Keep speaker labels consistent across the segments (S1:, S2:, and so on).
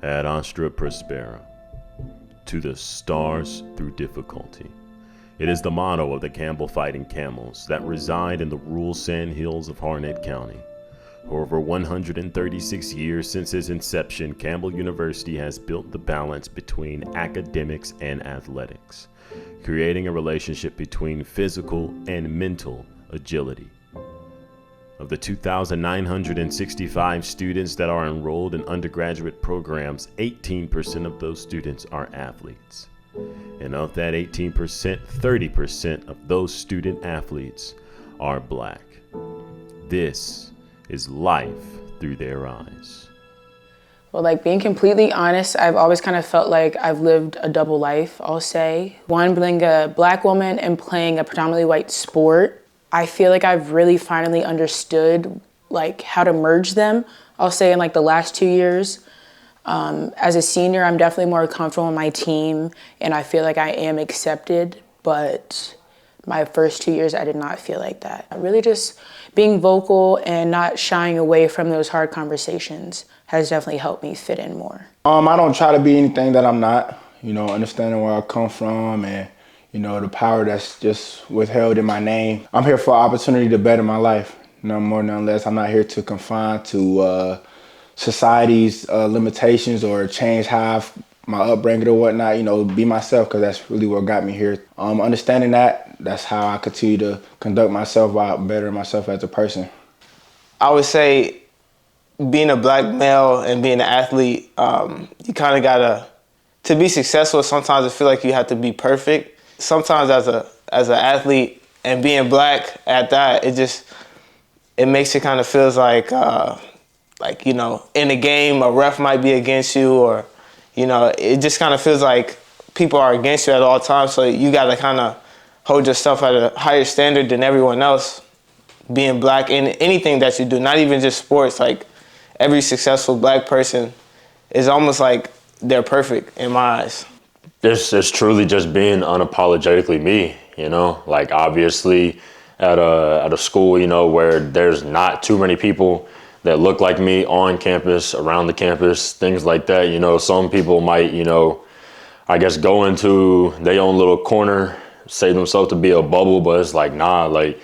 S1: Ad astra prospera, to the stars through difficulty. It is the motto of the Campbell Fighting Camels that reside in the rural sand hills of Harnett County. For over 136 years since its inception, Campbell University has built the balance between academics and athletics, creating a relationship between physical and mental agility. Of the 2,965 students that are enrolled in undergraduate programs, 18% of those students are athletes. And of that 18%, 30% of those student athletes are Black. This is life through their eyes.
S2: Well, being completely honest, I've always kind of felt like I've lived a double life, I'll say. One, being a Black woman and playing a predominantly white sport. I feel like I've really finally understood how to merge them. I'll say in the last 2 years. As a senior, I'm definitely more comfortable in my team and I feel like I am accepted, but my first 2 years, I did not feel like that. Really just being vocal and not shying away from those hard conversations has definitely helped me fit in more.
S3: I don't try to be anything that I'm not, understanding where I come from and, the power that's just withheld in my name. I'm here for opportunity to better my life, none more, none less. I'm not here to confine to society's limitations or change how my upbringing or whatnot, be myself, because that's really what got me here. Understanding that's how I continue to conduct myself while bettering myself as a person.
S4: I would say being a Black male and being an athlete, you kind of gotta, to be successful, sometimes I feel like you have to be perfect. Sometimes as an athlete and being Black at that, it makes it kind of feels like in a game, a ref might be against you, or, it just kind of feels like people are against you at all times. So you got to kind of hold yourself at a higher standard than everyone else. Being Black in anything that you do, not even just sports, every successful Black person is almost like they're perfect in my eyes.
S5: This is truly just being unapologetically me, obviously at a school, where there's not too many people that look like me on campus, around the campus, things like that. Some people might, I guess go into their own little corner, say themselves to be a bubble, but it's nah, I'm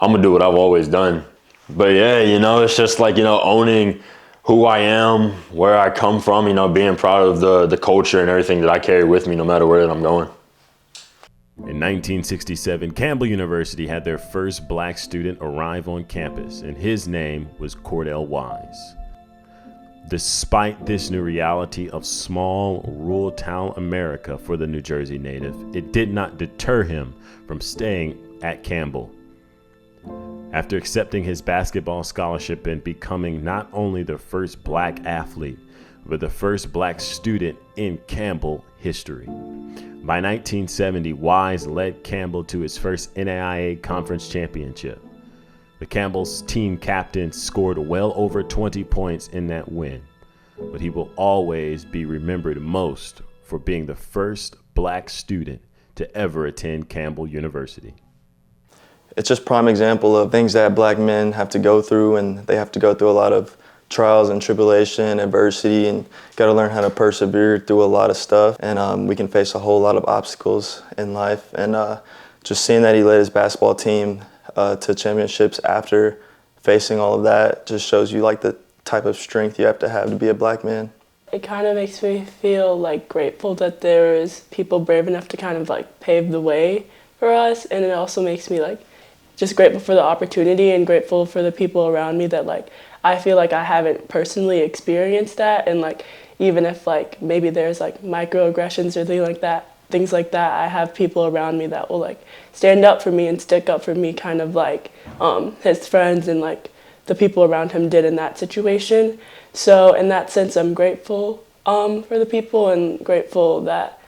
S5: gonna do what I've always done. But yeah, it's just owning who I am, where I come from, being proud of the culture and everything that I carry with me no matter where that I'm going.
S1: In 1967, Campbell University had their first Black student arrive on campus, and his name was Cordell Wise. Despite this new reality of small, rural town America for the New Jersey native, it did not deter him from staying at Campbell. After accepting his basketball scholarship and becoming not only the first Black athlete, but the first Black student in Campbell history. By 1970, Wise led Campbell to his first NAIA conference championship. The Campbell's team captain scored well over 20 points in that win, but he will always be remembered most for being the first Black student to ever attend Campbell University.
S6: It's just prime example of things that Black men have to go through, and they have to go through a lot of trials and tribulation, adversity, and got to learn how to persevere through a lot of stuff. And we can face a whole lot of obstacles in life. And just seeing that he led his basketball team to championships after facing all of that just shows you the type of strength you have to be a Black man.
S7: It kind of makes me feel grateful that there is people brave enough to kind of pave the way for us. And it also makes me just grateful for the opportunity and grateful for the people around me that I feel like I haven't personally experienced that, and even if maybe there's microaggressions or things like that, I have people around me that will stand up for me and stick up for me, kind of his friends and the people around him did in that situation. So in that sense, I'm grateful for the people and grateful that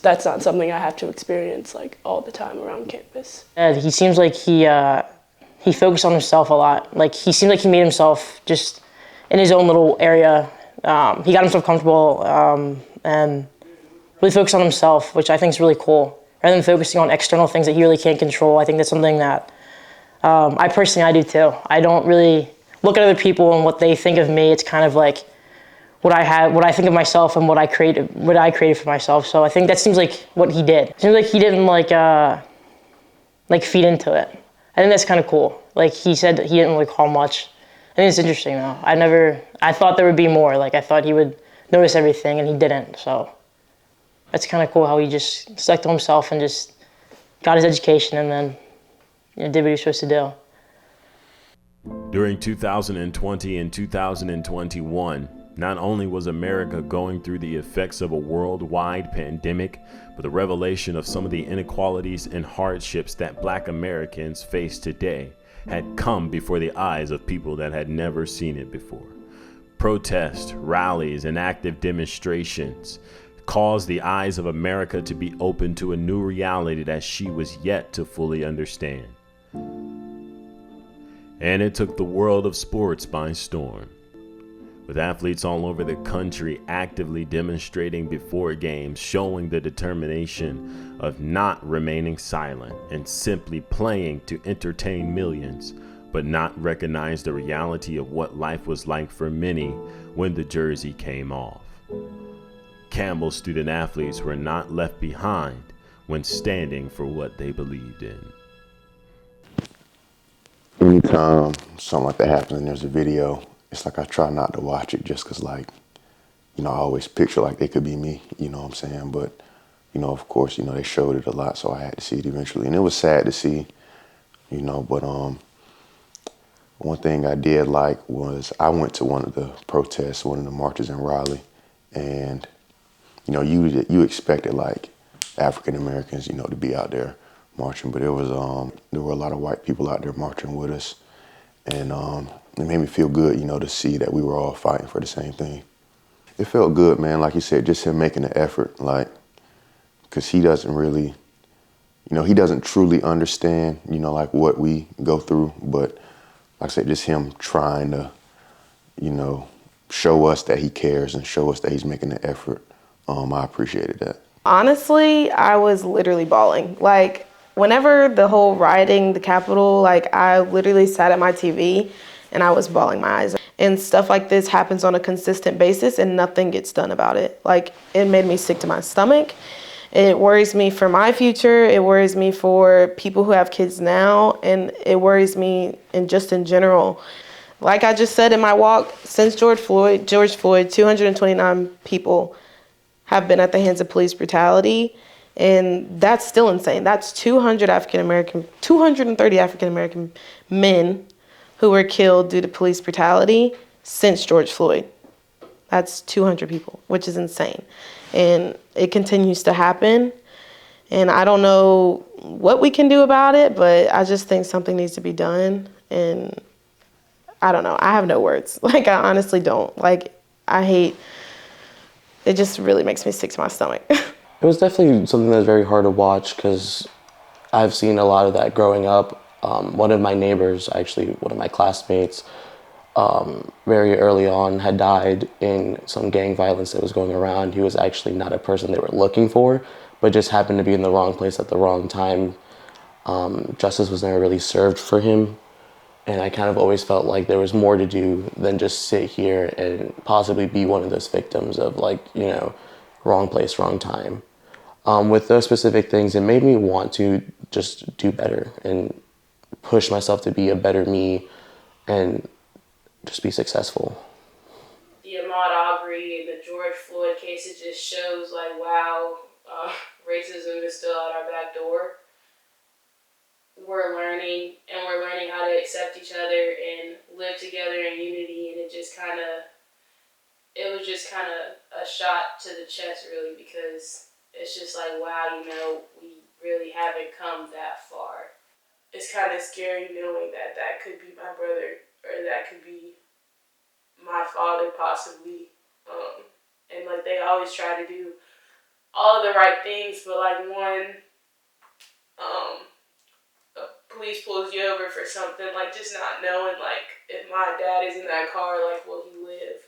S7: that's not something I have to experience all the time around campus.
S8: He seems like he focused on himself a lot. He seemed like he made himself just in his own little area. He got himself comfortable and really focused on himself, which I think is really cool. Rather than focusing on external things that he really can't control, I think that's something that I do too. I don't really look at other people and what they think of me. It's kind of what I think of myself and what I created for myself. So I think that seems like what he did. It seems like he didn't like feed into it. I think that's kind of cool. Like he said that he didn't really call much. I think it's interesting though. I thought there would be more. Like I thought he would notice everything and he didn't. So that's kind of cool how he just stuck to himself and just got his education and then did what he was supposed to do.
S1: During 2020 and 2021, not only was America going through the effects of a worldwide pandemic, but the revelation of some of the inequalities and hardships that Black Americans face today had come before the eyes of people that had never seen it before. Protests, rallies, and active demonstrations caused the eyes of America to be open to a new reality that she was yet to fully understand. And it took the world of sports by storm, with athletes all over the country actively demonstrating before games, showing the determination of not remaining silent and simply playing to entertain millions, but not recognize the reality of what life was like for many when the jersey came off. Campbell student athletes were not left behind when standing for what they believed in.
S9: Anytime something like that happens and there's a video, it's like I try not to watch it just because, like, I always picture like they could be me, you know what I'm saying? But, of course, they showed it a lot, so I had to see it eventually. And it was sad to see, but one thing I did like was I went to one of the protests, one of the marches in Raleigh, and, you expected, like, African Americans, to be out there marching, but there were a lot of white people out there marching with us, and it made me feel good, to see that we were all fighting for the same thing. It felt good, man. Like you said, just him making the effort, like, because he doesn't really, he doesn't truly understand, like what we go through, but like I said, just him trying to, show us that he cares and show us that he's making the effort. I appreciated that.
S10: Honestly, I was literally bawling. Like, whenever the whole rioting the Capitol, like, I literally sat at my TV and I was bawling my eyes. And stuff like this happens on a consistent basis and nothing gets done about it. Like, it made me sick to my stomach. It worries me for my future. It worries me for people who have kids now. And it worries me in general. Like I just said in my walk, since George Floyd, 229 people have been at the hands of police brutality. And that's still insane. That's 230 African American men who were killed due to police brutality since George Floyd. That's 200 people, which is insane. And it continues to happen. And I don't know what we can do about it, but I just think something needs to be done. And I don't know. I have no words. Like, I honestly don't. Like, it just really makes me sick to my stomach.
S11: It was definitely something that was very hard to watch because I've seen a lot of that growing up. One of my neighbors, actually one of my classmates, very early on had died in some gang violence that was going around. He was actually not a person they were looking for, but just happened to be in the wrong place at the wrong time. Justice was never really served for him. And I kind of always felt like there was more to do than just sit here and possibly be one of those victims of, like, wrong place, wrong time. With those specific things, it made me want to just do better and push myself to be a better me and just be successful.
S12: The Ahmaud Arbery and the George Floyd case, it just shows, like, wow, racism is still at our back door. We're learning how to accept each other and live together in unity, and it was just kind of a shot to the chest, really, because it's just like, wow, we really haven't come that far. It's kind of scary knowing that could be my brother, or that could be my father, possibly. And, like, they always try to do all of the right things, but, like, a police pulls you over for something, like, just not knowing, like, if my dad is in that car, like, will he live?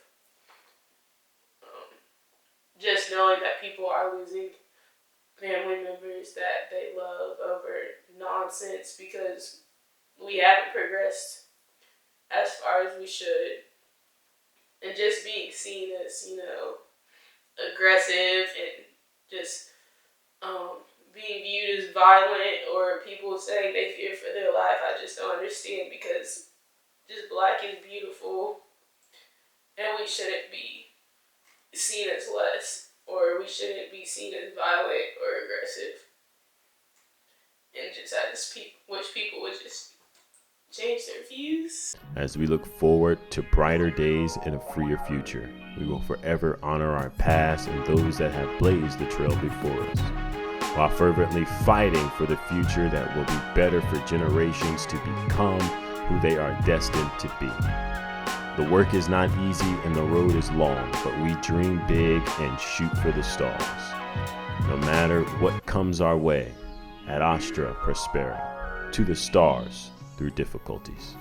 S12: Just knowing that people are losing family members that they love over nonsense because we haven't progressed as far as we should. and just being seen as, you know, aggressive and just being viewed as violent, or people saying they fear for their life. I just don't understand, because just black is beautiful and we shouldn't be seen as less, or we shouldn't be seen as violent or aggressive. And just I just wish people would just change their views.
S1: As we look forward to brighter days and a freer future, we will forever honor our past and those that have blazed the trail before us, while fervently fighting for the future that will be better for generations to become who they are destined to be. The work is not easy and the road is long, but we dream big and shoot for the stars. No matter what comes our way, at Astra Prospera, to the stars through difficulties.